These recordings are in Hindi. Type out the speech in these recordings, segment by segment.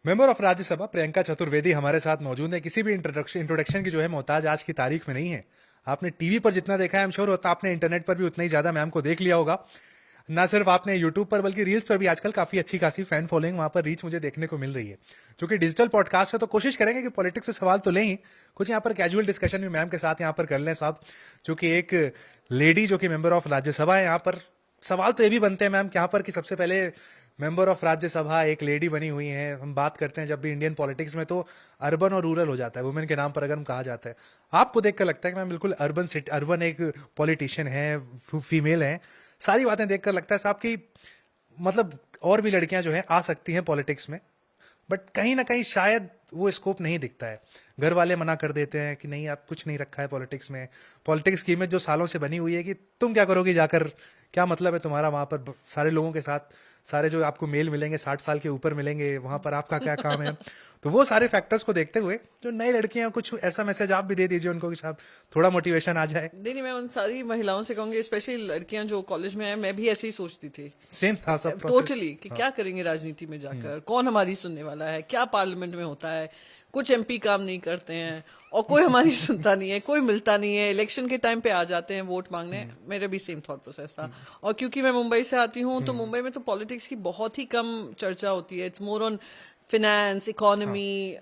मेंबर ऑफ राज्यसभा प्रियंका चतुर्वेदी हमारे साथ मौजूद है। किसी भी इंट्रोडक्शन की जो है मोहताज आज की तारीख में नहीं है। आपने टीवी पर जितना देखा है, आई एम श्योर होता आपने इंटरनेट पर भी उतना ही ज्यादा मैम को देख लिया होगा। ना सिर्फ आपने यूट्यूब पर बल्कि रील्स पर भी आजकल काफी अच्छी खासी फैन फॉलोइंग वहां पर रीच मुझे देखने को मिल रही है। चूंकि डिजिटल पॉडकास्ट है तो कोशिश करेंगे कि पॉलिटिक्स से सवाल तो लें ही, कुछ यहाँ पर कैजुअल डिस्कशन भी मैम के साथ यहाँ पर कर लें साहब। चूंकि एक लेडी जो कि मेंबर ऑफ राज्यसभा है, यहाँ पर सवाल तो ये भी बनते हैं मैम यहाँ पर कि सबसे पहले मेंबर ऑफ राज्यसभा एक लेडी बनी हुई है। हम बात करते हैं जब भी इंडियन पॉलिटिक्स में तो अर्बन और रूरल हो जाता है, वुमेन के नाम पर अगर हम कहा जाता है। आपको देखकर लगता है कि मैम बिल्कुल अर्बन एक पॉलिटिशियन है, फीमेल है, सारी बातें देखकर लगता है साहब की मतलब और भी लड़कियां जो है आ सकती हैं पॉलिटिक्स में, बट कहीं ना कहीं शायद वो स्कोप नहीं दिखता है। घर वाले मना कर देते हैं कि नहीं आप कुछ नहीं रखा है पॉलिटिक्स में। पॉलिटिक्स की इमेज जो सालों से बनी हुई है कि तुम क्या करोगे जाकर, क्या मतलब है तुम्हारा वहां पर सारे लोगों के साथ, सारे जो आपको मेल मिलेंगे 60 साल के ऊपर मिलेंगे, वहां पर आपका क्या काम है। तो वो सारे फैक्टर्स को देखते हुए जो नई लड़कियां, कुछ ऐसा मैसेज आप भी दे दीजिए उनको कि साहब थोड़ा मोटिवेशन आ जाए। नहीं, मैं उन सारी महिलाओं से कहूंगी, स्पेशली लड़कियां जो कॉलेज में है, मैं भी ऐसे ही सोचती थी। सेम था सब टोटली कि क्या करेंगे राजनीति में जाकर, कौन हमारी सुनने वाला है, क्या पार्लियामेंट में होता है, कुछ एमपी काम नहीं करते हैं और कोई हमारी सुनता नहीं है, कोई मिलता नहीं है, इलेक्शन के टाइम पे आ जाते हैं वोट मांगने। मेरा भी सेम थॉट प्रोसेस था। और क्योंकि मैं मुंबई से आती हूँ तो मुंबई में तो पॉलिटिक्स की बहुत ही कम चर्चा होती है। It's more on finance, economy,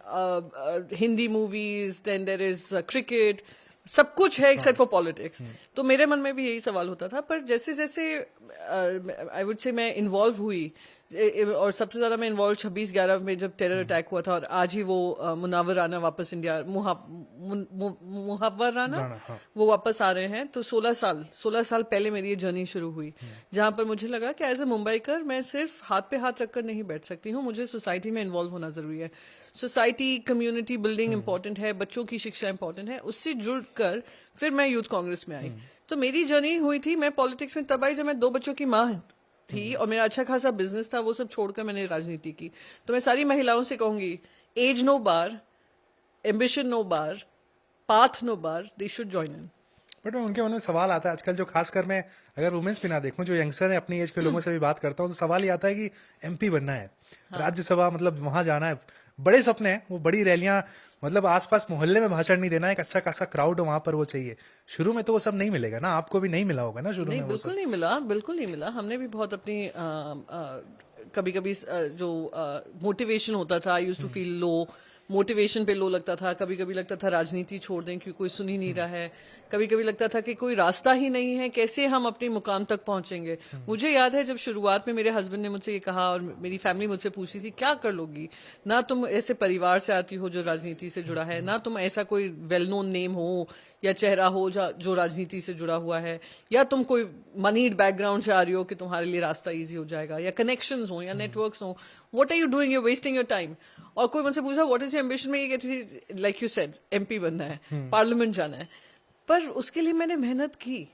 Hindi movies, then there is cricket, सब कुछ है एक्सेप्ट फॉर पॉलिटिक्स। तो मेरे मन में भी यही सवाल होता था। पर जैसे जैसे आई वुड से मैं इन्वॉल्व हुई, और सबसे ज्यादा मैं इन्वॉल्व 26/11 में जब टेरर अटैक हुआ था, और आज ही वो मुनावर राना वापस इंडिया, मुहावर राना वो वापस आ रहे हैं। तो 16 साल पहले मेरी ये जर्नी शुरू हुई, जहां पर मुझे लगा कि एज ए मुंबईकर मैं सिर्फ हाथ पे हाथ रखकर नहीं बैठ सकती हूँ, मुझे सोसाइटी में इन्वॉल्व होना जरूरी है। सोसाइटी, कम्युनिटी बिल्डिंग इंपॉर्टेंट है, बच्चों की शिक्षा इंपॉर्टेंट है। उससे जुड़कर फिर मैं यूथ कांग्रेस में आई। तो मेरी जर्नी हुई थी, मैं पॉलिटिक्स में तब आई जब मैं 2 बच्चों की माँ थी और मेरा अच्छा खासा बिजनेस था। वो सब छोड़कर मैंने राजनीति की। तो मैं सारी महिलाओं से कहूंगी, age no bar, ambition no bar, path no bar, they should join in. But उनके मन में सवाल आता है आजकल, जो खासकर मैं अगर वुमेन्स भी ना देखूं, जो यंगस्टर है अपनी एज के लोगों से भी बात करता हूं, तो सवाल ये आता है कि एमपी बनना है, राज्यसभा मतलब वहां जाना है, बड़े सपने हैं, वो बड़ी रैलियां, मतलब आसपास मोहल्ले में भाषण नहीं देना, एक अच्छा खासा क्राउड वहां पर वो चाहिए। शुरू में तो वो सब नहीं मिलेगा ना, आपको भी नहीं मिला होगा ना शुरू में? बिल्कुल नहीं मिला, बिल्कुल नहीं मिला। हमने भी बहुत अपनी कभी कभी जो मोटिवेशन होता था, I used to feel low, motivation पे लो लगता था। कभी कभी लगता था राजनीति छोड़ दें क्योंकि कोई सुन ही नहीं रहा है। कभी कभी लगता था कि कोई रास्ता ही नहीं है, कैसे हम अपने मुकाम तक पहुंचेंगे। मुझे याद है जब शुरुआत में मेरे हस्बैंड ने मुझसे ये कहा और मेरी फैमिली मुझसे पूछी थी, क्या कर लोगी, ना तुम ऐसे परिवार से आती हो जो राजनीति से जुड़ा है, ना तुम ऐसा कोई वेल नोन नेम हो या चेहरा हो जो राजनीति से जुड़ा हुआ है, या तुम कोई मनीड बैकग्राउंड से आ रही हो कि तुम्हारे लिए रास्ता इजी हो जाएगा, या कनेक्शंस हो या नेटवर्क्स हो। What are you doing, you wasting your time. और कोई मुझसे पूछा व्हाट इज योर एम्बिशन, में ये कहती थी लाइक यू सेड एमपी बनना है, पार्लियामेंट जाना है। पर उसके लिए मैंने मेहनत की,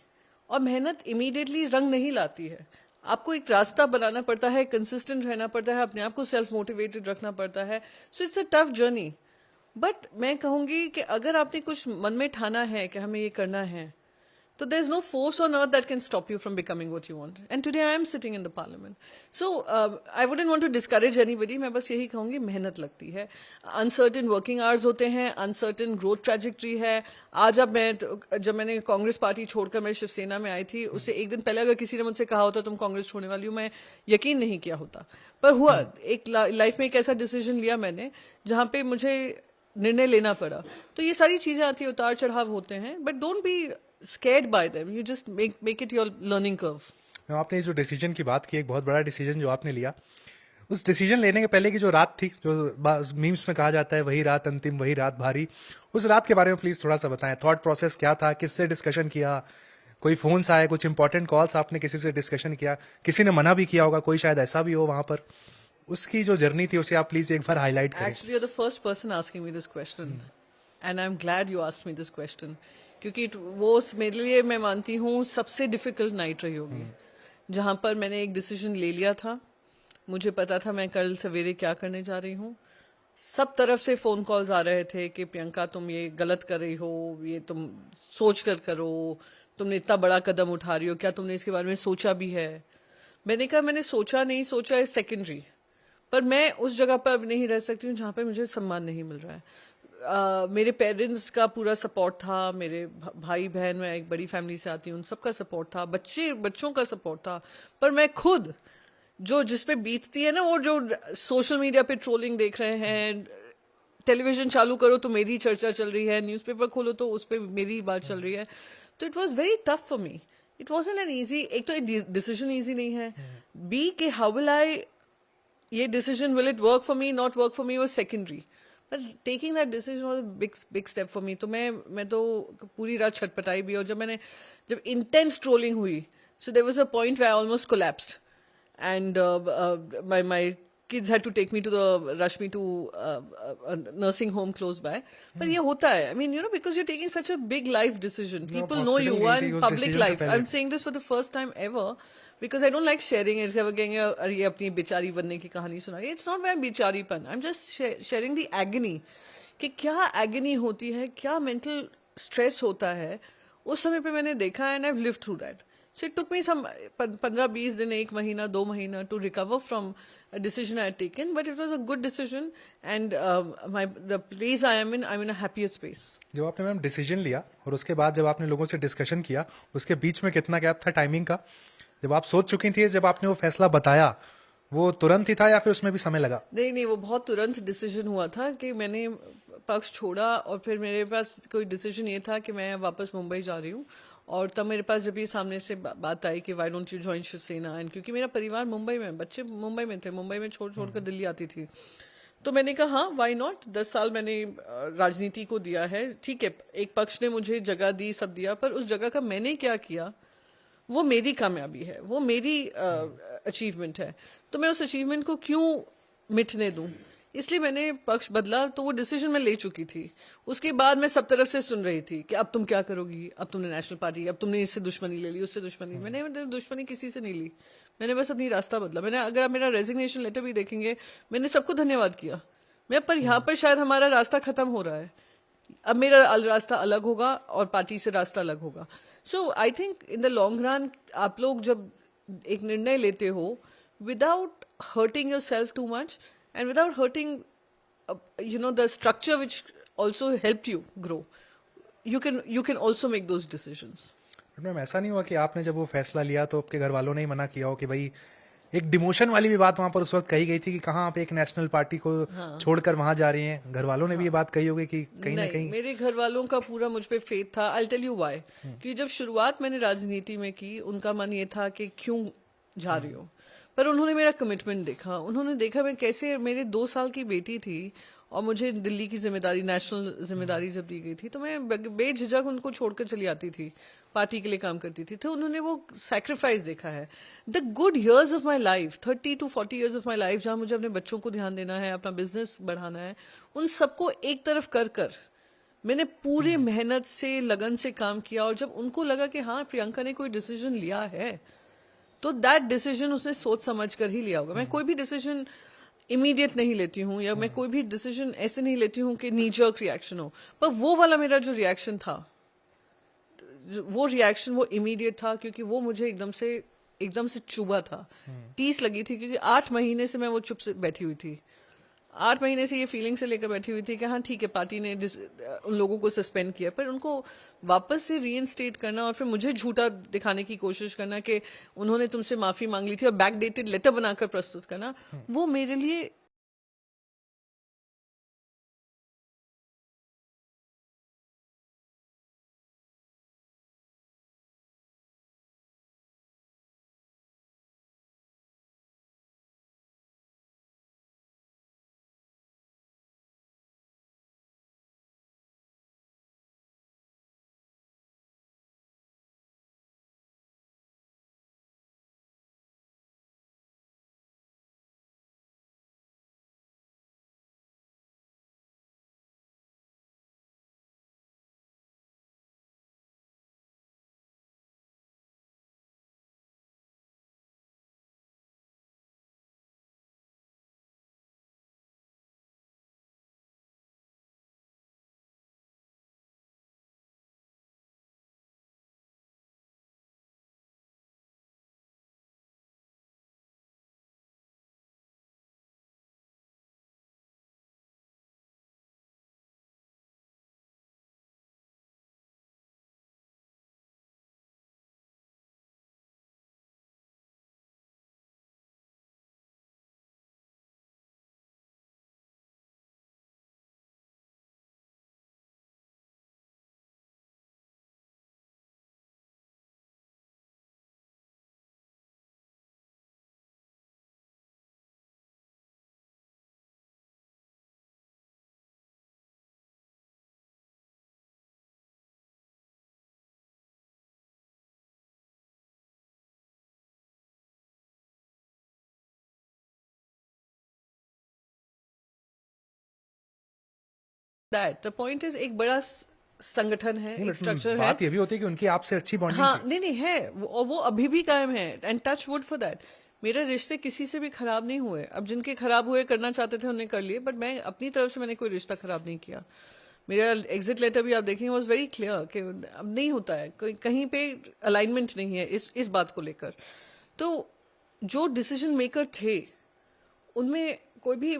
और मेहनत इमीडिएटली रंग नहीं लाती है। आपको एक रास्ता बनाना पड़ता है, कंसिस्टेंट रहना पड़ता है, अपने आप को सेल्फ मोटिवेटेड रखना पड़ता है। So it's a tough journey. But मैं कहूंगी कि अगर आपने कुछ मन में ठाना है कि हमें ये करना है, so there's no force on earth that can stop you from becoming what you want. And today I am sitting in the parliament. So I wouldn't want to discourage anybody. मैं बस यही कहूंगी, मेहनत लगती है, uncertain working hours होते हैं, uncertain growth trajectory है। आज जब मैंने कांग्रेस पार्टी छोड़कर मैं शिवसेना में आई थी, उससे एक दिन पहले अगर किसी ने मुझसे कहा होता तुम कांग्रेस छोड़ने वाली हो, मैं यकीन नहीं किया होता। पर हुआ, एक लाइफ में एक ऐसा डिसीजन लिया मैंने जहां पे मुझे निर्णय लेना पड़ा। तो ये सारी चीजें आती है, उतार चढ़ाव होते हैं, but don't be scared by them. You just make it your learning curve. आपने जो डिसीजन की बात की, एक बहुत बड़ा डिसीजन जो आपने लिया, उस डिसीजन लेने के पहले की जो रात थी, जो मीम्स में कहा जाता है वही रात अंतिम, वही रात भारी, उस रात के बारे में प्लीज थोड़ा सा बताएं। थॉट प्रोसेस क्या था, किससे डिस्कशन किया, कोई फोन्स आए, कुछ इंपॉर्टेंट कॉल्स आपने किसी से डिस्कशन किया, किसी ने मना भी किया होगा, कोई शायद ऐसा भी हो वहां पर, उसकी जो जर्नी थी उसे आप प्लीज एक बार हाईलाइट करें। Actually, you're the first person asking me this question, and I'm glad you asked me this question, क्योंकि वो मेरे लिए, मैं मानती हूँ, सबसे डिफिकल्ट नाइट रही होगी, जहां पर मैंने एक डिसीजन ले लिया था। मुझे पता था मैं कल सवेरे क्या करने जा रही हूँ। सब तरफ से फोन कॉल्स आ रहे थे कि प्रियंका तुम ये गलत कर रही हो, ये तुम सोच कर करो, तुमने इतना बड़ा कदम उठा रही हो, क्या तुमने इसके बारे में सोचा भी है। मैंने कहा मैंने सोचा नहीं सोचा है सेकेंडरी, पर मैं उस जगह पर अब नहीं रह सकती हूँ जहाँ पे मुझे सम्मान नहीं मिल रहा है। मेरे पेरेंट्स का पूरा सपोर्ट था, मेरे भाई बहन, मैं एक बड़ी फैमिली से आती हूँ, उन सबका सपोर्ट था, बच्चों का सपोर्ट था, पर मैं खुद जो जिस पे बीतती है ना, वो जो सोशल मीडिया पे ट्रोलिंग देख रहे हैं, टेलीविजन चालू करो तो मेरी चर्चा चल रही है, न्यूज़पेपर खोलो तो उस पर मेरी बात चल रही है, तो it was very tough for me. It was an easy, एक तो डिसीजन ईजी नहीं है, बी के हाउ विल आई, ये decision will it work for me not work for me was secondary, पर taking that decision was big big step for me. तो मैं तो पूरी रात छटपटाई भी, और जब इंटेंस ट्रोलिंग हुई, so there was a point where I almost collapsed and my kids had to take me to rush me to a nursing home close by. But ये होता है, I mean, because you're taking such a big life decision. People know you are in public life. I'm saying this for the first time ever because I don't like sharing it. Ever कहेंगे अरे ये अपनी बेचारी बनने की कहानी सुना रही है. It's not my बेचारीपन. I'm just sharing the agony कि क्या agony होती है, क्या mental stress होता है. उस समय पे मैंने देखा and I've lived through that. So it took me some 15-20 दिन, 1 महीना, 2 महीना to recover from a decision I had taken, but it was a good decision and the place I am in, I'm in a happier space. जब आपने मैम डिसीजन लिया और उसके बाद जब आपने लोगों से डिस्कशन किया, उसके बीच में कितना गैप था टाइमिंग का? जब आप सोच चुकी थी, जब आपने वो फैसला बताया, वो तुरंत ही था या फिर उसमें भी समय लगा? नहीं, वो बहुत तुरंत डिसीजन हुआ था कि मैंने पक्ष छोड़ा और फिर मेरे पास कोई डिसीजन ये था कि मैं वापस मुंबई जा रही हूँ। और तब मेरे पास जब ये सामने से बात आई कि why don't you join Shiv Sena, and क्योंकि मेरा परिवार मुंबई में, बच्चे मुंबई में थे, मुंबई में छोड़ कर दिल्ली आती थी, तो मैंने कहा हाँ वाई नॉट। 10 साल मैंने राजनीति को दिया है, ठीक है, एक पक्ष ने मुझे जगह दी, सब दिया, पर उस जगह का मैंने क्या किया वो मेरी कामयाबी है, वो मेरी अचीवमेंट है, तो मैं उस अचीवमेंट को क्यों मिटने दूं? इसलिए मैंने पक्ष बदला। तो वो डिसीजन मैं ले चुकी थी। उसके बाद मैं सब तरफ से सुन रही थी कि अब तुम क्या करोगी, अब तुमने नेशनल पार्टी, अब तुमने इससे दुश्मनी ले ली, उससे दुश्मनी। मैंने दुश्मनी किसी से नहीं ली, मैंने बस अपनी रास्ता बदला। मैंने, अगर आप मेरा रेजिग्नेशन लेटर भी देखेंगे, मैंने सबको धन्यवाद किया। मैं पर यहाँ पर शायद हमारा रास्ता खत्म हो रहा है, अब मेरा रास्ता अलग होगा और पार्टी से रास्ता अलग होगा। So I think in the long run आप लोग जब एक निर्णय लेते हो without hurting your self too much and without hurting the structure which also helped you grow, you can also make those decisions. Ma'am ऐसा नहीं हुआ कि आपने जब वो फैसला लिया तो आपके घर वालों ने ही मना किया हो कि भाई, एक डिमोशन वाली भी बात वहां पर उस वक्त कही गई थी कि कहाँ आप एक नेशनल पार्टी को छोड़कर वहां जा रही हैं, घर वालों ने भी ये बात कही होगी कि कहीं ना कहीं? मेरे घर वालों का पूरा मुझ पे फेथ था। आई टेल यू व्हाई, कि जब शुरुआत मैंने राजनीति में की, उनका मन ये था कि क्यों जा रही हो, पर उन्होंने मेरा कमिटमेंट देखा, उन्होंने देखा मैं कैसे, मेरे 2 साल की बेटी थी और मुझे दिल्ली की जिम्मेदारी, नेशनल जिम्मेदारी जब दी गई थी, तो मैं बेझिझक उनको छोड़कर चली आती थी, पार्टी के लिए काम करती थी। तो उन्होंने वो सैक्रिफाइस देखा है। The good years of my life, 30 to 40 years of my life, जहां मुझे अपने बच्चों को ध्यान देना है, अपना बिजनेस बढ़ाना है, उन सबको एक तरफ कर मैंने पूरे मेहनत से, लगन से काम किया। और जब उनको लगा कि हाँ प्रियंका ने कोई डिसीजन लिया है, तो दैट डिसीजन उसने सोच समझ कर ही लिया होगा। मैं कोई भी डिसीजन इमीडिएट नहीं लेती हूँ, या मैं कोई भी डिसीजन ऐसे नहीं लेती हूँ कि नी जर्क रिएक्शन हो, पर वो वाला मेरा जो रिएक्शन था, वो रिएक्शन वो इमीडिएट था, क्योंकि वो मुझे एकदम से चुभा था, टीस लगी थी, क्योंकि 8 महीने से मैं वो चुप से बैठी हुई थी। 8 महीने से ये फीलिंग से लेकर बैठी हुई थी कि हाँ ठीक है, पार्टी ने उन लोगों को सस्पेंड किया, पर उनको वापस से रीइंस्टेट करना और फिर मुझे झूठा दिखाने की कोशिश करना कि उन्होंने तुमसे माफी मांग ली थी और बैकडेटेड लेटर बनाकर प्रस्तुत करना, वो मेरे लिए दैट द पॉइंट इज एक बड़ा संगठन है, एक स्ट्रक्चर है। बात ये भी होती है कि उनकी आपसे अच्छी बॉन्डिंग हाँ, नहीं है वो अभी भी कायम है, and touch wood for that. मेरे रिश्ते किसी से भी खराब नहीं हुए। अब जिनके खराब हुए, करना चाहते थे उन्हें कर लिए, बट मैं अपनी तरफ से मैंने कोई रिश्ता खराब नहीं किया। मेरा एग्जिट लेटर भी आप देखेंगे वॉज वेरी क्लियर कि अब नहीं होता है, कहीं पे अलाइनमेंट नहीं है इस बात को लेकर। तो जो डिसीजन मेकर थे उनमें कोई भी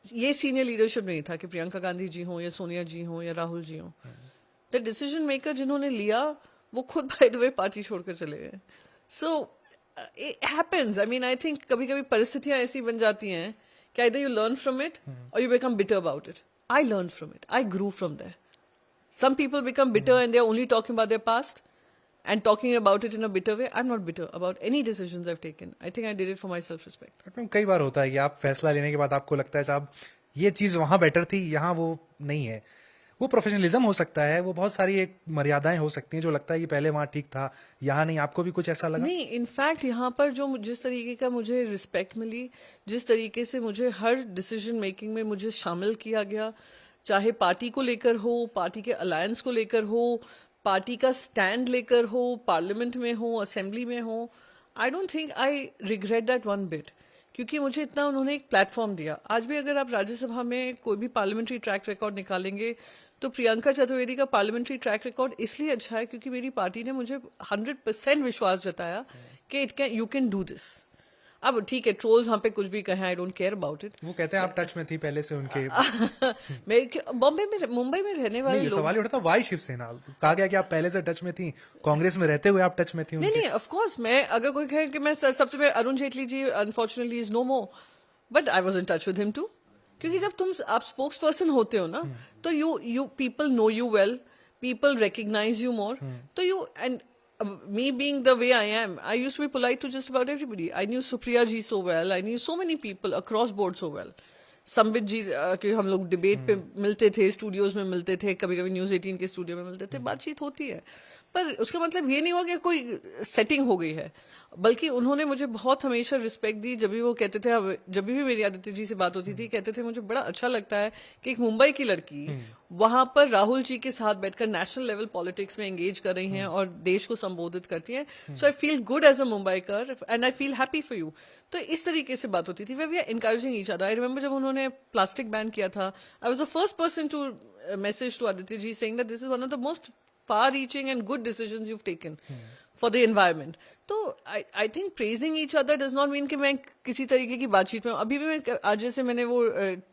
ये सीनियर लीडरशिप नहीं था कि प्रियंका गांधी जी हों या सोनिया जी हों या राहुल जी हों। द डिसीजन मेकर जिन्होंने लिया वो खुद बाय द वे पार्टी छोड़कर चले गए। So it happens. I mean, I think कभी कभी परिस्थितियां ऐसी बन जाती हैं कि either you learn from it or you become bitter about it. I learned from it. I grew from there. Some people become bitter and they're only talking about their past and talking about it in a bitter way. I'm not bitter about any decisions I've taken. I think I did it for my self-respect. Ma'am कई बार होता है कि आप फैसला लेने के बाद आपको लगता है साहब ये चीज वहां बेटर थी, यहाँ वो नहीं है। वो प्रोफेशनलिज्म हो सकता है, वो बहुत सारी एक मर्यादाएं हो सकती हैं जो लगता है कि पहले वहां ठीक था, यहाँ नहीं। आपको भी कुछ ऐसा लगा? नहीं, इनफैक्ट यहाँ पर जो जिस तरीके का मुझे रिस्पेक्ट मिली, जिस तरीके से मुझे हर डिसीजन मेकिंग में मुझे शामिल किया गया, चाहे पार्टी को लेकर हो, पार्टी के अलायंस को लेकर हो, पार्टी का स्टैंड लेकर हो, पार्लियामेंट में हो, असेंबली में हो, आई don't think I regret that one bit, क्योंकि मुझे इतना उन्होंने एक प्लेटफॉर्म दिया। आज भी अगर आप राज्यसभा में कोई भी पार्लियामेंट्री ट्रैक रिकॉर्ड निकालेंगे तो प्रियंका चतुर्वेदी का पार्लियामेंट्री ट्रैक रिकॉर्ड इसलिए अच्छा है क्योंकि मेरी पार्टी ने मुझे 100% विश्वास जताया कि यू कैन डू दिस। अब ठीक है, ट्रोल्स वहां पे कुछ भी कहें, I don't care about it. वो कहते हैं आप टच में थी पहले से उनके। मैं बॉम्बे में, मुंबई में रहने वाले नहीं, लोग। सवाल ये उठता वाई शिवसेना, कहा गया कि आप पहले से टच में थी, कांग्रेस में रहते हुए आप टच में थी नहीं उनके। नहीं, ऑफ कोर्स मैं अगर कोई कहे कि मैं सबसे पहले Arun Jaitley ji unfortunately is no more, but I was in touch with him too. क्योंकि जब आप स्पोक्स पर्सन होते हो ना, तो you people know you well, people recognise you more, तो you and me being the way I am, I used to be polite to just about everybody. I knew Supriya ji so well. I knew so many people across board so well. Sambit ji के हम लोग डिबेट पे मिलते थे, स्टूडियोज में मिलते थे, कभी कभी न्यूज 18 के स्टूडियो में मिलते थे, बातचीत होती है, पर उसका मतलब ये नहीं हुआ कि कोई सेटिंग हो गई है। बल्कि उन्होंने मुझे बहुत हमेशा रिस्पेक्ट दी। जब भी वो कहते थे, जब भी मेरी आदित्य जी से बात होती थी, कहते थे मुझे बड़ा अच्छा लगता है कि एक मुंबई की लड़की वहां पर राहुल जी के साथ बैठकर नेशनल लेवल पॉलिटिक्स में एंगेज कर रही हैं और देश को संबोधित करती हैं। So I feel good as a Mumbaikar and I feel happy for you. तो इस तरीके से बात होती थी, we are encouraging each other. I remember जब उन्होंने प्लास्टिक बैन किया था, I was the first person to message to Aaditya ji saying that this is one of the most far-reaching and good decisions you've taken for the environment. तो I think praising each other does not mean कि मैं किसी तरीके की बातचीत में। अभी भी मैं आज जैसे मैंने वो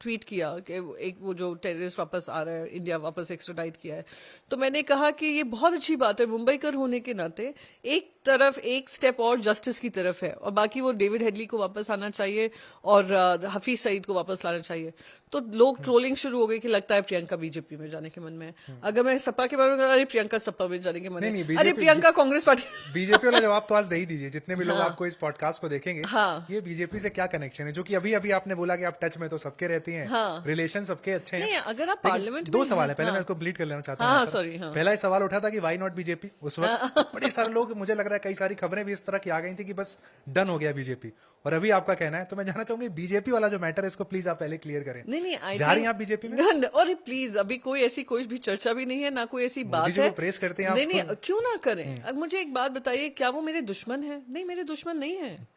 ट्वीट किया कि एक वो जो टेररिस्ट वापस आ रहा है, इंडिया वापस एक्स्ट्राडाइट किया है, तो मैंने कहा कि ये बहुत अच्छी बात है, मुंबईकर होने के नाते एक तरफ एक स्टेप और जस्टिस की तरफ है, और बाकी वो डेविड हेडली को वापस आना चाहिए और हफीज सईद को वापस लाना चाहिए। तो लोग ट्रोलिंग शुरू हो गई कि लगता है प्रियंका बीजेपी में जाने के मन में है। अगर मैं सपा के बारे में, अरे प्रियंका सपा में जाने के मन है, अरे प्रियंका कांग्रेस पार्टी। बीजेपी वाला जवाब तो आज दे ही दीजिए। जितने भी लोग आपको इस पॉडकास्ट को देखेंगे, हाँ। ये बीजेपी से क्या कनेक्शन है? जो कि अभी अभी आपने बोला कि आप टच में तो सबके रहती हैं, हाँ। रिलेशन सबके अच्छे हैं। नहीं, अगर आप पार्लियामेंट दो सवाल है, पहले मैं इसको ब्लीड कर लेना चाहता हूँ। सॉरी। पहला ही सवाल उठा था कि वाई नॉट बीजेपी। उस वक्त बड़े सारे लोग, मुझे लग रहा है कई सारी खबरें भी इस तरह की आ गई थी कि बस डन हो गया बीजेपी, और अभी आपका कहना है। तो मैं जानना चाहूंगी बीजेपी वाला जो मैटर है इसको प्लीज आप पहले क्लियर करें। नहीं, जा रही हैं आप बीजेपी में? और प्लीज, अभी कोई ऐसी कोई भी चर्चा भी नहीं है, ना कोई ऐसी बात है। प्रेस करते हैं आप? नहीं, क्यों ना करें। अब मुझे एक बात बताइए, क्या वो मेरे दुश्मन है? नहीं, मेरे दुश्मन नहीं है।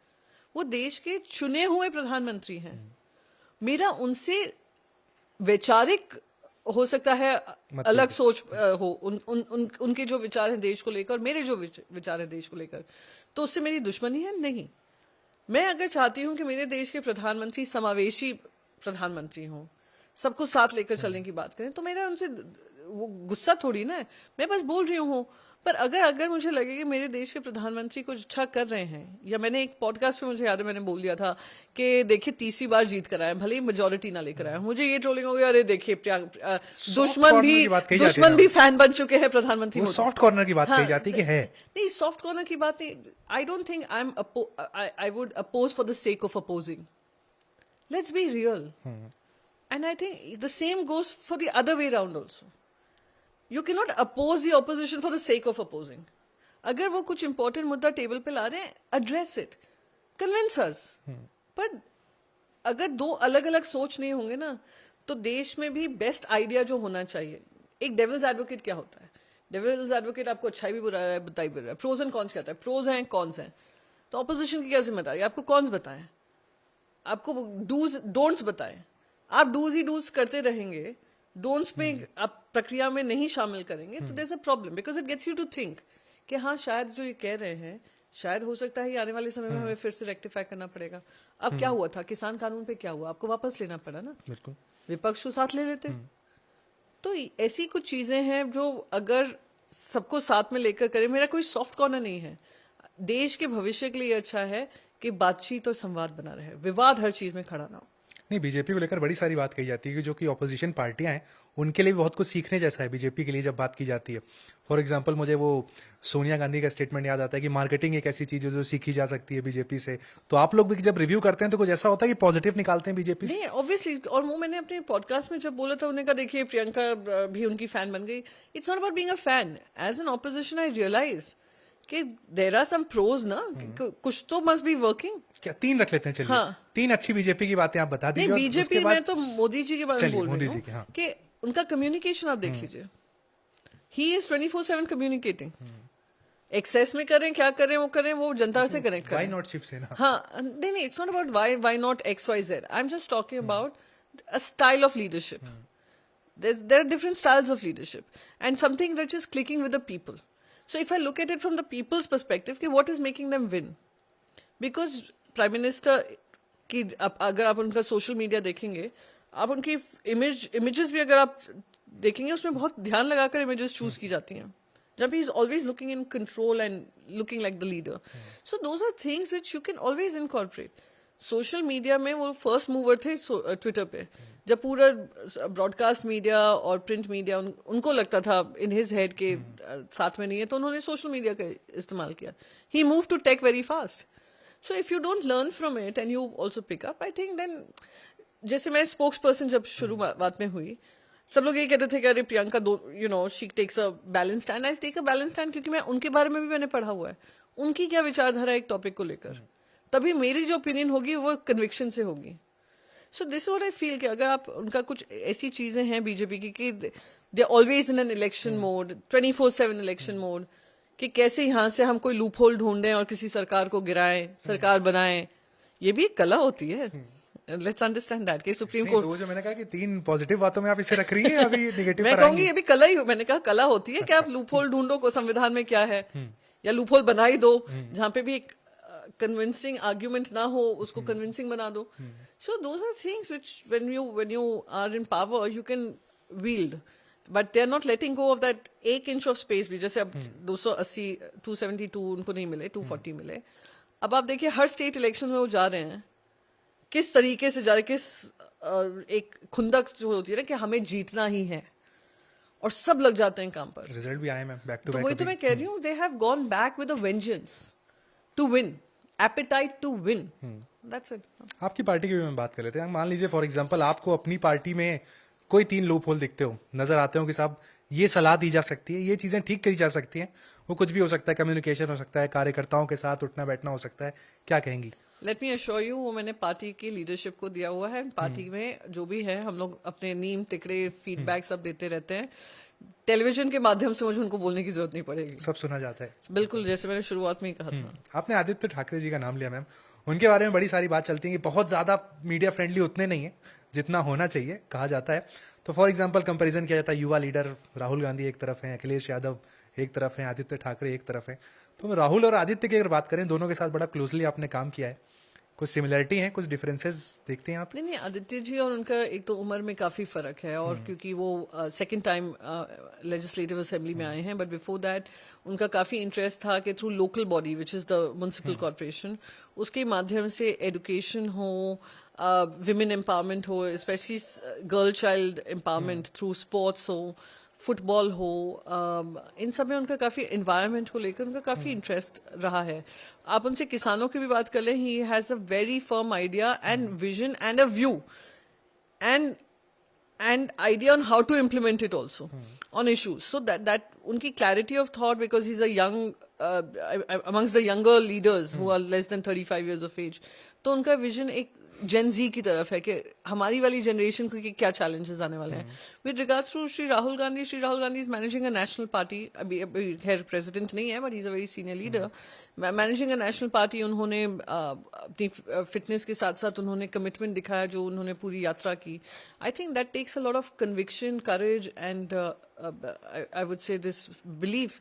वो देश के चुने हुए प्रधानमंत्री हैं। मेरा उनसे वैचारिक हो सकता है अलग सोच हो, उनके जो विचार हैं देश को लेकर और मेरे जो विचार हैं देश को लेकर, तो उससे मेरी दुश्मनी है? नहीं। मैं अगर चाहती हूं कि मेरे देश के प्रधानमंत्री समावेशी प्रधानमंत्री हों, सबको साथ लेकर चलने की बात करें, तो मेरा उनसे वो गुस्सा थोड़ी ना है, मैं बस बोल रही हूँ। पर अगर मुझे लगे कि मेरे देश के प्रधानमंत्री कुछ अच्छा कर रहे हैं, या मैंने एक पॉडकास्ट पे, मुझे याद है मैंने बोल दिया था कि देखिए तीसरी बार जीत कर आए, भले ही मेजोरिटी ना लेकर आए, मुझे ये ट्रोलिंग हो गया, अरे देखिए दुश्मन भी फैन बन चुके हैं प्रधानमंत्री। सॉफ्ट कॉर्नर की बात कही जाती कि है। नहीं, सॉफ्ट कॉर्नर की बात नहीं। I don't think I would oppose for the sake of opposing. Let's be real, and I think the same goes for the other way around also. You cannot oppose the opposition for the sake of opposing. अगर वो कुछ इंपॉर्टेंट मुद्दा टेबल पे ला रहे हैं, address it, convince us. पर अगर दो अलग अलग सोच नहीं होंगे ना, तो देश में भी बेस्ट आइडिया जो होना चाहिए, एक डेविल्स एडवोकेट क्या होता है? डेविल्स एडवोकेट आपको अच्छा भी बुरा है, बताई भी रहा है, प्रोज एंड कॉन्स क्या होता है, प्रोज हैं कॉन्स हैं, तो ऑपोजिशन की क्या जिम्मेदारी, आपको कॉन्स बताएं, आपको डूज डोंट्स बताएं। आप डूज ही डूज करते रहेंगे, डोंट्स में आप प्रक्रिया में नहीं शामिल करेंगे, तो there is a problem, because it gets you to think कि हाँ शायद जो ये कह रहे हैं, शायद हो सकता है ये आने वाले समय में हमें फिर से रेक्टिफाई करना पड़ेगा। अब क्या हुआ था किसान कानून पे, क्या हुआ, आपको वापस लेना पड़ा ना, बिल्कुल विपक्ष को साथ ले लेते। तो ऐसी कुछ चीजें हैं जो अगर सबको साथ में लेकर करें, मेरा कोई सॉफ्ट कॉर्नर नहीं है, देश के भविष्य के लिए अच्छा है कि बातचीत और संवाद बना रहे, विवाद हर चीज में खड़ा ना हो। नहीं, बीजेपी को लेकर बड़ी सारी बात कही जाती है कि जो कि ऑपोजिशन पार्टियां हैं उनके लिए भी बहुत कुछ सीखने जैसा है बीजेपी के लिए जब बात की जाती है। फॉर एग्जांपल मुझे वो सोनिया गांधी का स्टेटमेंट याद आता है कि मार्केटिंग एक ऐसी चीज है जो सीखी जा सकती है बीजेपी से। तो आप लोग भी जब रिव्यू करते हैं तो कुछ ऐसा होता है कि पॉजिटिव निकालते हैं बीजेपी से? नहीं ऑब्वियसली, और वो मैंने अपने पॉडकास्ट में जब बोला था उन्होंने कहा देखिए प्रियंका भी उनकी फैन बन गई। It's not about being a fan, as an opposition I realise कि देयर आर सम प्रोज ना, कुछ तो मस्ट बी वर्किंग। क्या 3 रख लेते हैं? चलिए हाँ। 3 अच्छी बीजेपी की बातें आप बता दीजिए। नहीं और उसके बीजेपी बाद में तो मोदी जी के बारे में चलिए, बोल मोदी रही जी के, हाँ। हूँ कि उनका कम्युनिकेशन आप देख लीजिए, ही इज 24/7 कम्युनिकेटिंग। एक्सेस में करें क्या करें वो जनता से कनेक्ट वाई करें। नॉट शिवसेना? हाँ नहीं it's not about why not XYZ, I am just talking about a style of leadership. there are different styles of leadership and something that is clicking with the people. So if I look at it from the people's perspective, कि what is making them win? Because Prime Minister की अगर आप उनका सोशल मीडिया देखेंगे, आप उनकी इमेजेस भी अगर आप देखेंगे उसमें बहुत ध्यान लगाकर इमेजेस चूज की जाती हैं, जब he is always looking in control and looking like the leader. So those are things which you can always incorporate. Social media में वो फर्स्ट मूवर थे ट्विटर पे, जब पूरा ब्रॉडकास्ट मीडिया और प्रिंट मीडिया उनको लगता था इन हिज हेड के साथ में नहीं है, तो उन्होंने सोशल मीडिया का इस्तेमाल किया। He move to take very fast. So if you don't learn from it and you also pick up, I think then, जैसे मैं स्पोक्स पर्सन जब शुरुआत में हुई, सब लोग ये कहते थे कि अरे Priyanka she takes a balance stand. I take a balance stand क्योंकि मैं उनके बारे में भी मैंने पढ़ा हुआ है, उनकी क्या विचारधारा है एक टॉपिक को लेकर, तभी मेरी जो ओपिनियन होगी वो कन्विक्शन से होगी। So this what I feel कि अगर आप उनका कुछ ऐसी चीजें हैं बीजेपी की कि they always in an election mode, 24/7 election mode, कि कैसे यहाँ से हम कोई लूप होल ढूंढें और किसी सरकार को गिराएं, सरकार बनाएं, ये भी एक कला होती है। लेट्स अंडरस्टैंड दैट कि सुप्रीम कोर्ट, वो जो मैंने कहा कि 3 पॉजिटिव बातों में आप इसे रख रही हैं, अभी नेगेटिव मैं पर कहूंगी आएंगी। ये भी कला ही, मैंने कहा कला होती है कि आप लूप होल ढूंढो को संविधान में क्या है, या लूप होल बना ही दो जहां पे भी एक कन्विंसिंग आर्ग्यूमेंट ना हो, उसको कन्विंसिंग बना दो। So those are things which when you are in power you can wield, but they are not letting go of that 1 inch of space भी। जैसे अब 280 272 उनको नहीं मिले, 240 मिले। अब आप देखिए हर स्टेट इलेक्शन में वो जा रहे हैं, किस तरीके से जा रहे, एक खुंदक जो होती है ना कि हमें जीतना ही है, और सब लग जाते हैं काम पर। रिजल्ट भी आए मैम बैक टू तो बैक। वही तो मैं कह रही हूँ, they have gone back with a vengeance to win, appetite to win, that's it. आपकी पार्टी की भी मैं बात कर लेते हैं। मान लीजिए फॉर एग्जांपल आपको अपनी पार्टी में कोई 3 लूप होल दिखते हो, नजर आते हो कि साहब ये सलाह दी जा सकती है, ये चीजें ठीक करी जा सकती हैं, वो कुछ भी हो सकता है, कम्युनिकेशन हो सकता है, कार्यकर्ताओं के साथ उठना बैठना हो सकता है, क्या कहेंगी? लेट मी अश्योर यू, वो मैंने पार्टी की लीडरशिप को दिया हुआ है। पार्टी में जो भी है हम लोग अपने नीम टिकड़े फीडबैक सब देते रहते हैं। टेलीविजन के माध्यम से मुझे उनको बोलने की जरूरत नहीं पड़ेगी, सब सुना जाता है। बिल्कुल जैसे मैंने शुरुआत में ही कहा था। आपने आदित्य ठाकरे जी का नाम लिया मैम, उनके बारे में बड़ी सारी बात चलती है कि बहुत ज्यादा मीडिया फ्रेंडली उतने नहीं है जितना होना चाहिए, कहा जाता है। तो फॉर एग्जांपल कंपैरिजन किया जाता है, युवा लीडर राहुल गांधी एक तरफ हैं, अखिलेश यादव एक तरफ हैं, आदित्य ठाकरे एक तरफ हैं। तो राहुल और आदित्य की अगर बात करें, दोनों के साथ बड़ा क्लोजली आपने काम किया है, कुछ सिमिलरिटी है, कुछ डिफरेंसेस देखते हैं आप? नहीं आदित्य जी और उनका एक तो उम्र में काफी फर्क है, और क्योंकि वो सेकंड टाइम लेजिस्लेटिव असेंबली में आए हैं, बट बिफोर दैट उनका काफी इंटरेस्ट था कि through local body which is the municipal corporation, उसके माध्यम से एजुकेशन हो, विमेन एम्पावरमेंट हो, specially girl child empowerment through sports हो, फुटबॉल हो, इन सब में उनका काफी एनवायरनमेंट को लेकर उनका काफी इंटरेस्ट रहा है। आप उनसे किसानों की भी बात कर लें, he has a very firm idea and vision and a view and idea on how to implement it also on issues. So that उनकी clarity of thought, because he is a young amongst the younger leaders who are less than 35 years of age, तो उनका विजन एक जेन जी की तरफ है कि हमारी वाली जनरेशन को कि क्या चैलेंजेस आने वाले हैं. With regards to Shri Rahul Gandhi is managing a national party. अभी खैर प्रेसिडेंट नहीं है, but he is a very senior leader. Managing a national party, उन्होंने अपनी फिटनेस के साथ साथ उन्होंने कमिटमेंट दिखाया जो उन्होंने पूरी यात्रा की. I think that takes a lot of conviction, courage and I would say this belief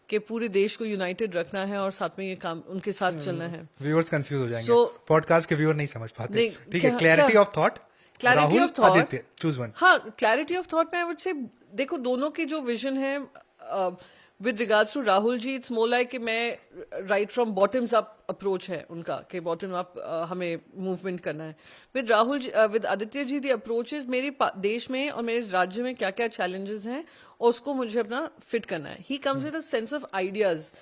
कि पूरे देश को यूनाइटेड रखना है और साथ में ये काम उनके साथ चलना है. व्यूअर्स कंफ्यूज हो जाएंगे. So- पॉडकास्ट के व्यूअर नहीं समझ पाते. नहीं, ठीक है, क्या- क्लैरिटी क्या- of thought. Clarity Rahul, of thought. Aditya, choose one. हाँ, क्लैरिटी ऑफ थॉट में आई वुड से देखो दोनों की जो विजन है with regards to Rahul ji, it's more like कि मैं right from bottoms up approach है उनका कि बॉटम अप हमें मूवमेंट करना है. With Rahul ji, with Aditya ji the approach is मेरे देश में और मेरे राज्य में क्या क्या चैलेंजेस हैं और उसको मुझे अपना फिट करना है. He comes with a sense of ideas.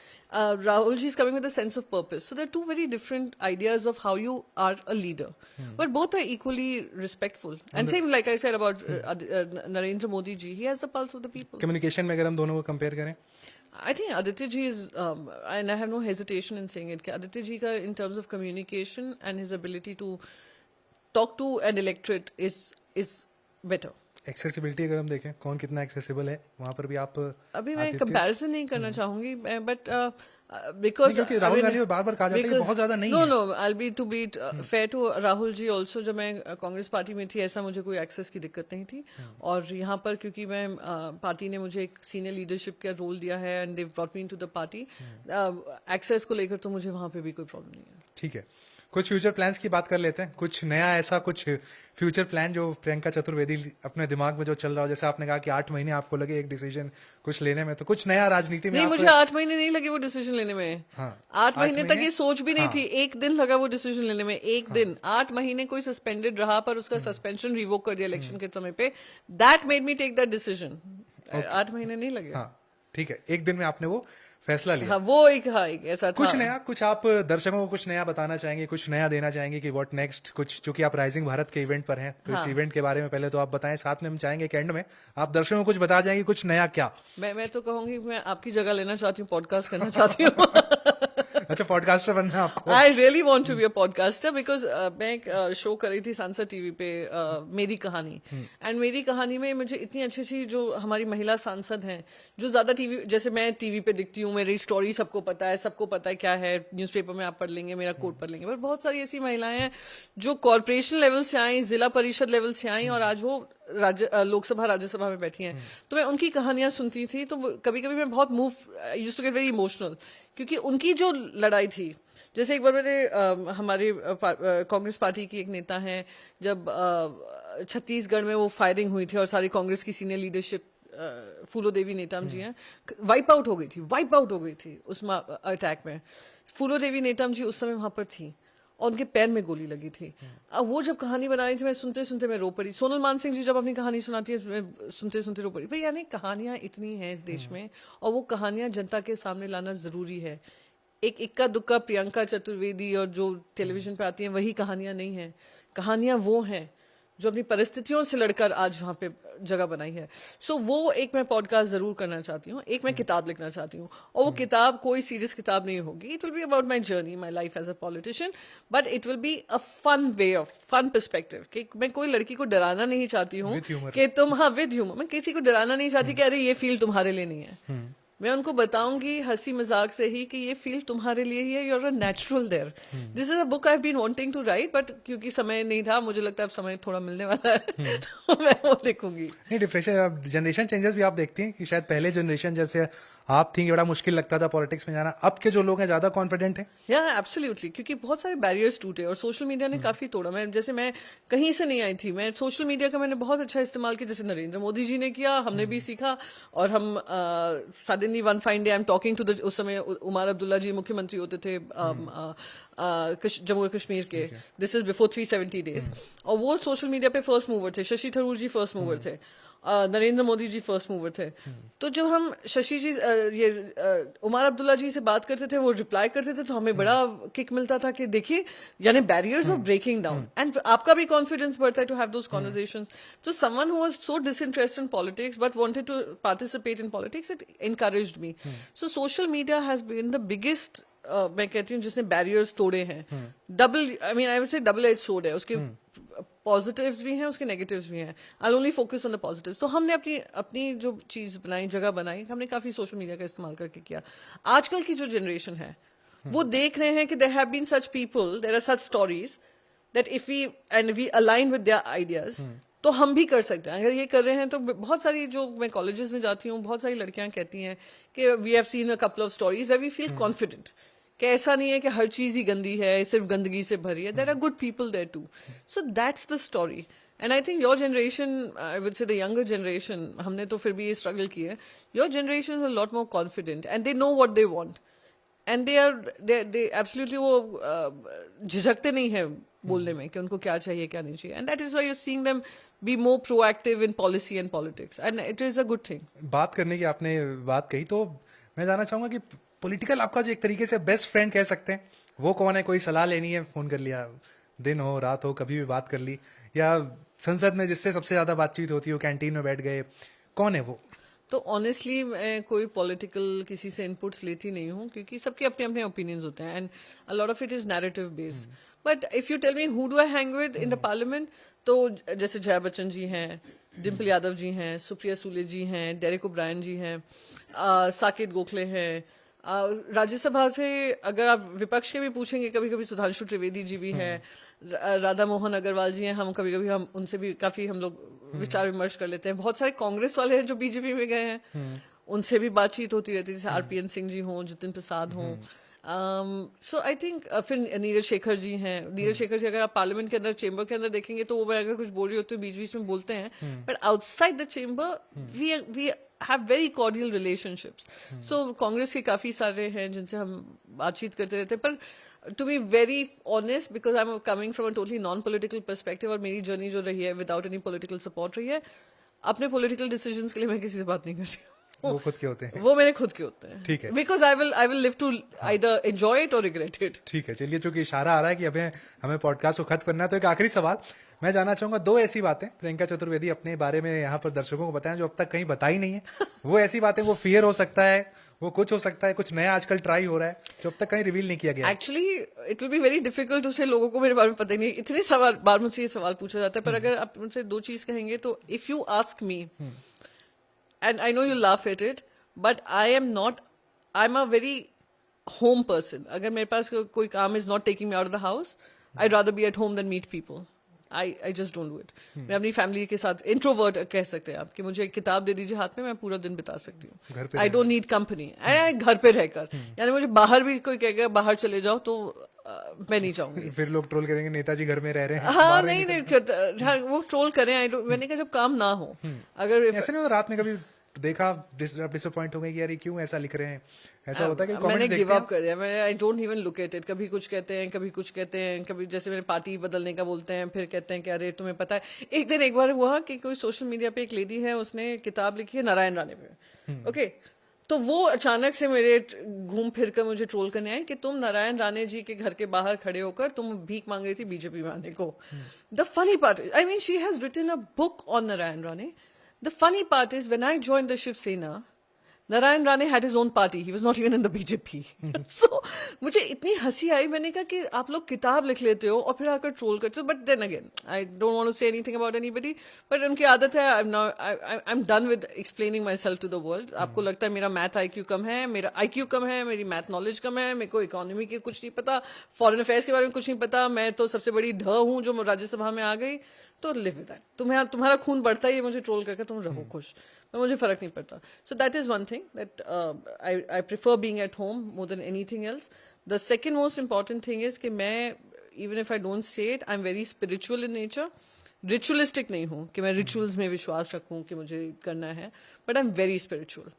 Rahul ji is coming with a sense of purpose. So there are two very different ideas of how you are a leader. But both are equally respectful. And same like I said about Narendra Modi ji, he has the pulse of the people. Communication में अगर हम दोनों को कंपेयर करें, I think Aditya ji is, and I have no hesitation in saying it, कि Aditya ji का in terms of communication and his ability to talk to an electorate is better. Accessibility अगर हम देखें, कौन कितना एक्सेसिबल है, वहां पर भी आप अभी मैं आदित्य- कंपैरिजन नहीं करना चाहूंगी, बट बिकॉज क्योंकि राहुल गांधी को बार-बार कहा जाता है कि बहुत ज्यादा नहीं है. No I be to be fair to Rahul ji also. जब मैं कांग्रेस पार्टी में थी ऐसा मुझे कोई एक्सेस की दिक्कत नहीं थी. और यहाँ पर क्योंकि मैं पार्टी ने मुझे एक सीनियर लीडरशिप का रोल दिया है and they brought me into the party, access को लेकर तो मुझे वहां पे भी कोई प्रॉब्लम नहीं है. ठीक है, कुछ फ्यूचर प्लान्स की बात कर लेते हैं. कुछ नया ऐसा कुछ फ्यूचर प्लान जो प्रियंका चतुर्वेदी अपने दिमाग में जो चल रहा हो, जैसे आपने कहा कि 8 महीने आपको लगे एक डिसीजन कुछ लेने में, तो कुछ नया राजनीति में नहीं, आप- मुझे 8 महीने नहीं लगे वो डिसीजन लेने में. हाँ, 8 महीने तक ये सोच भी नहीं हाँ. थी. एक दिन लगा वो डिसीजन लेने में, एक दिन. 8 महीने कोई सस्पेंडेड रहा पर उसका सस्पेंशन रिवोक कर दिया इलेक्शन के समय पे. That made me take that decision. 8 महीने नहीं लगे. हाँ, ठीक है, एक दिन में आपने वो फैसला लिया. हाँ, वो एक ऐसा था. कुछ नया, कुछ आप दर्शकों को कुछ नया बताना चाहेंगे, कुछ नया देना चाहेंगे कि व्हाट नेक्स्ट, कुछ चूंकि आप राइजिंग भारत के इवेंट पर हैं, तो इस इवेंट के बारे में पहले तो आप बताएं, साथ में हम चाहेंगे कि एंड में आप दर्शकों को कुछ बता जाएंगे कुछ नया क्या. मैं तो कहूंगी मैं आपकी जगह लेना चाहती हूँ, पॉडकास्ट करना चाहती हूँ. अच्छा, पॉडकास्टर बनना है आपको. I really want to be a podcaster because मैं एक शो कर रही थी सांसद टीवी पे, मेरी कहानी. एंड मेरी कहानी में मुझे इतनी अच्छी अच्छी जो हमारी महिला सांसद हैं, जो ज्यादा टीवी, जैसे मैं टीवी पे दिखती हूँ, मेरी स्टोरी सबको पता है क्या है, न्यूज़पेपर में आप पढ़ लेंगे, मेरा कोट पढ़ लेंगे, पर बहुत सारी ऐसी महिलाएं हैं जो कॉर्पोरेशन लेवल से आई, जिला परिषद लेवल से आई और आज वो लोकसभा राज्यसभा में बैठी हैं. तो मैं उनकी कहानियां सुनती थी तो कभी कभी मैं बहुत used to get very emotional, क्योंकि उनकी जो लड़ाई थी. जैसे एक बार मैंने हमारे कांग्रेस पार्टी की एक नेता हैं, जब छत्तीसगढ़ में वो फायरिंग हुई थी और सारी कांग्रेस की सीनियर लीडरशिप, फूलो देवी नेतम जी हैं, वाइप आउट हो गई थी उस अटैक में. फूलो देवी नेतम जी उस समय वहां पर थी और उनके पैर में गोली लगी थी. अब वो जब कहानी बना रही थी, मैं सुनते सुनते मैं रो पड़ी. सोनल मानसिंह जी जब अपनी कहानी सुनाती है, मैं सुनते सुनते रो पड़ी. भाई यानी कहानियां इतनी हैं इस देश में और वो कहानियां जनता के सामने लाना जरूरी है. एक इक्का दुक्का प्रियंका चतुर्वेदी और जो टेलीविजन पे आती हैं वही कहानियां नहीं है. कहानियां वो हैं जो अपनी परिस्थितियों से लड़कर आज वहां पे जगह बनाई है. सो वो एक मैं पॉडकास्ट जरूर करना चाहती हूँ. एक मैं किताब लिखना चाहती हूँ और वो किताब कोई सीरियस किताब नहीं होगी. It will be about my journey, my life as a politician, but it will be a fun way of fun perspective. कि मैं कोई लड़की को डराना नहीं चाहती हूँ कि तुम, हाँ, विद ह्यूमर. मैं किसी को डराना नहीं चाहती कि अरे ये फील्ड तुम्हारे लिए नहीं है. मैं उनको बताऊंगी हंसी मजाक से ही कि ये फील्ड तुम्हारे लिए ही है. You are a natural there. This is a book I have been wanting to write, but क्योंकि समय नहीं था, मुझे लगता है अब समय थोड़ा मिलने वाला है तो मैं वो लिखूंगी. नहीं, डिफरेंशिएशन, जनरेशन चेंजेस भी आप देखती हैं कि शायद पहले जनरेशन जैसे आप थी बड़ा मुश्किल लगता था पॉलिटिक्स में जाना, अब के जो लोग हैं ज्यादा कॉन्फिडेंट हैं. या एब्सोल्युटली, क्योंकि बहुत सारे बैरियर्स टूटे और सोशल मीडिया ने काफी तोड़ा. मैं कहीं से नहीं आई थी, मैं सोशल मीडिया का मैंने बहुत अच्छा इस्तेमाल किया, जैसे नरेंद्र मोदी जी ने किया, हमने भी सीखा. और हम suddenly one fine day I am talking to the, उस समय उमर अब्दुल्ला जी मुख्यमंत्री होते थे जम्मू कश्मीर के. This is before 370 days. और वो सोशल मीडिया पे फर्स्ट मूवर थे. शशि थरूर जी फर्स्ट मूवर थे. नरेंद्र मोदी जी फर्स्ट मूवर थे. तो जब हम शशि जी, ये उमर अब्दुल्ला जी से बात करते थे, वो रिप्लाई करते थे, तो हमें बड़ा किक मिलता था कि देखिए, यानी barriers of breaking down, and आपका भी कॉन्फिडेंस बढ़ता है टू हैव दोस कॉन्वर्सेशंस. तो someone who was so disinterested in politics but wanted to participate in politics, it encouraged me. So social media has been the biggest मैं कहती हूँ जिसने बैरियर्स तोड़े हैं, double, I mean I would say double edge sword है, उसके पॉजिटिव्स भी हैं, उसके नेगेटिव्स भी हैं। I only focus on the positives. तो हमने अपनी अपनी जो चीज बनाई, जगह बनाई, हमने काफी सोशल मीडिया का इस्तेमाल करके किया। आजकल की जो जनरेशन है वो देख रहे हैं कि there have been such people, there are such stories that if we and we align with their ideas, तो हम भी कर सकते हैं। अगर ये कर रहे हैं तो बहुत सारी, जो मैं कॉलेजेस में जाती हूँ, बहुत सारी लड़कियां कहती हैं कि we have seen a couple of stories where we feel confident कि ऐसा नहीं है कि हर चीज ही गंदी है, सिर्फ गंदगी से भरी है। There are good people there too. So that's the story. And I think your generation, I would say the younger generation, हमने तो फिर भी ये स्ट्रगल की है, your generation is a lot more confident and they know what they want and they absolutely, वो झिझकते नहीं है बोलने में कि उनको क्या चाहिए क्या नहीं चाहिए। And that is why you are seeing them be more proactive in policy and politics, and it is a good thing. बात करने की आपने बात कही, तो मैं जानना चाहूंगा कि पॉलिटिकल आपका जो एक तरीके से बेस्ट फ्रेंड कह सकते हैं, वो कौन है? कोई सलाह लेनी है, फोन कर लिया, दिन हो रात हो कभी भी बात कर ली, या संसद में जिससे सबसे ज्यादा बातचीत होती हो, कैंटीन में बैठ गए, कौन है वो? तो ऑनेस्टली मैं कोई पॉलिटिकल किसी से इनपुट्स लेती नहीं हूँ, क्योंकि सबके अपने अपने ओपिनियंस होते हैं and a lot of it is narrative based. But if you tell me who do I hang with in the parliament, तो जैसे जया बच्चन जी हैं, डिम्पल यादव जी हैं, सुप्रिया सुले जी हैं, डेरेक ओब्रायन जी हैं, साकेत गोखले हैं। राज्यसभा से अगर आप विपक्ष के भी पूछेंगे, कभी कभी सुधांशु त्रिवेदी जी भी हैं, राधा मोहन अग्रवाल जी हैं। हम कभी कभी हम उनसे भी काफी हम लोग विचार विमर्श कर लेते हैं। बहुत सारे कांग्रेस वाले हैं जो बीजेपी में गए हैं, उनसे भी बातचीत होती रहती है, जैसे आरपीएन सिंह जी हों, जितिन प्रसाद हों। सो आई थिंक फिर नीरज शेखर जी हैं। नीरज शेखर जी अगर आप पार्लियामेंट के अंदर, चेंबर के अंदर देखेंगे, तो वो अगर कुछ बोल रही होती है बीच बीच में बोलते हैं, but outside the chamber we have very cordial relationships. So Congress के काफी सारे हैं जिनसे हम बातचीत करते रहते हैं। पर to be very honest, because I am coming from a totally non political perspective, और मेरी जर्नी जो रही है विदाउट एनी पॉलिटिकल सपोर्ट रही है, अपने पॉलिटिकल डिसीजंस के लिए मैं किसी से बात नहीं करती हूँ। वो खुद के होते हैं। वो मेरे खुद के होते हैं। ठीक है। Because I will live to either enjoy it और रिग्रेट इट। ठीक है, चलिए, चूंकि इशारा आ रहा है कि अभी हमें पॉडकास्ट को खत्म करना है, तो एक आखिरी सवाल मैं जानना चाहूंगा। दो ऐसी बातें प्रियंका चतुर्वेदी अपने बारे में यहाँ पर दर्शकों को बताएं जो अब तक कहीं बताई नहीं है। वो ऐसी बातें, वो फियर हो सकता है, वो कुछ हो सकता है, कुछ नया आजकल ट्राई हो रहा है जो अब तक कहीं रिवील नहीं किया गया। Actually it will be very difficult to say, लोगों को मेरे बारे में पता ही नहीं। इतने सवाल बार मुझसे ये सवाल पूछा जाता है, पर अगर आप मुझसे दो चीज कहेंगे, तो if you ask me, and I know you laugh at it, but I M a very home person. अगर मेरे पास कोई काम is not taking me out of the house, I'd rather be at home than meet people. I just don't do it. मैं अपनी फैमिली के साथ इंट्रोवर्ट कह सकते हैं आप, कि मुझे एक किताब दे दीजिए हाथ में, मैं पूरा दिन बिता सकती हूँ। I don't need company. घर पे रहकर, यानी मुझे बाहर भी कोई कहेगा बाहर चले जाओ, तो मैं नहीं चाहूंगी। फिर लोग ट्रोल करेंगे नेताजी घर में रह रहे हैं। हाँ, नहीं, वो ट्रोल करें। मैंने कहा जब काम ना हो, अगर ऐसे नहीं होता, रात में कभी देखा डिसअपॉइंट हो गए कि यार ये क्यों ऐसा लिख रहे हैं, ऐसा होता है कि मैंने गिव अप कर दिया। मैं I don't even look at it. कभी कुछ कहते हैं, कभी कुछ कहते हैं, कभी जैसे मेरे पार्टी बदलने का बोलते हैं, फिर कहते हैं कि अरे तुम्हें पता है। एक बार हुआ कि कोई सोशल मीडिया पे एक लेडी है, उसने किताब लिखी है नारायण राणे पे, ओके, तो वो अचानक से मेरे घूम फिर कर मुझे ट्रोल करने आए कि तुम नारायण राणे जी के घर के बाहर खड़े होकर तुम भीख मांग रही थी बीजेपी में आने को। The funny part, I mean, she has written a book on Narayan Rane. The funny part is when I joined the Shiv Sena, Narayan Rane had his own party. He was not even in the BJP. So मुझे इतनी हंसी आई, मैंने कहा कि आप लोग किताब लिख लेते हो और फिर आकर ट्रोल करते हो. But then again, I don't want to say anything about anybody. But उनकी आदत है. I'm done with explaining myself to the world. आपको लगता है मेरा मैथ IQ कम है, मेरा IQ कम है, मेरी मैथ नॉलेज कम है, मेरे को इकोनॉमी के कुछ नहीं पता, फॉरेन अफेयर्स के बारे में कुछ नहीं पता, मैं तो सबसे बड़ी ढ हूँ जो राज्यसभा में आ गई. तो लिव विद दैट. तुम्हारा खून बढ़ता है, मुझे ट्रोल करके तुम रहो खुश, तो मुझे फर्क नहीं पड़ता. So that is one thing that I prefer being at home more than anything else. The second most important thing is कि मैं, even if I don't say it, I am very spiritual in nature. Ritualistic नहीं हूँ कि मैं रिचुअल्स में विश्वास रखूँ कि मुझे करना है, but I am very spiritual.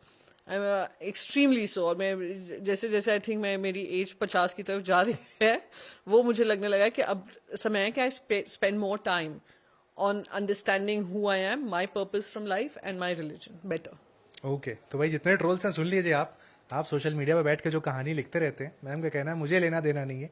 I am extremely so. और मैं जैसे जैसे आई थिंक मैं मेरी एज 50 की तरफ जा रही है, वो मुझे लगने लगा कि अब समय है कि I spend more time on understanding who I am, my purpose from life and my religion better. Okay, तो भाई जितने ट्रोल्स हैं सुन लीजिए आप सोशल मीडिया पर बैठ के जो कहानी लिखते रहते हैं, मैम का कहना है मुझे लेना देना नहीं है,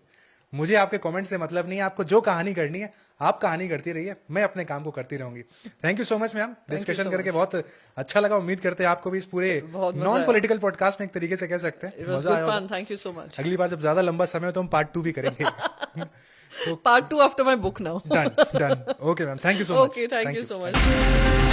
मुझे आपके कमेंट से मतलब नहीं है, आपको जो कहानी करनी है आप कहानी करती रहिए, मैं अपने काम को करती रहूंगी। Thank you so much ma'am, discussion so करके much. बहुत अच्छा लगा। उम्मीद करते हैं आपको भी इस पूरे बहुत मजा नॉन आया। पॉलिटिकल पॉडकास्ट में एक तरीके से कह सकते हैं It was मजा good आया fun. होगा। Thank you so much. अगली बार जब ज्यादा लंबा समय हो तो हम पार्ट 2 भी करेंगे। Part 2 after my book now. Done done. Okay ma'am, thank you so much. Okay, thank you so much.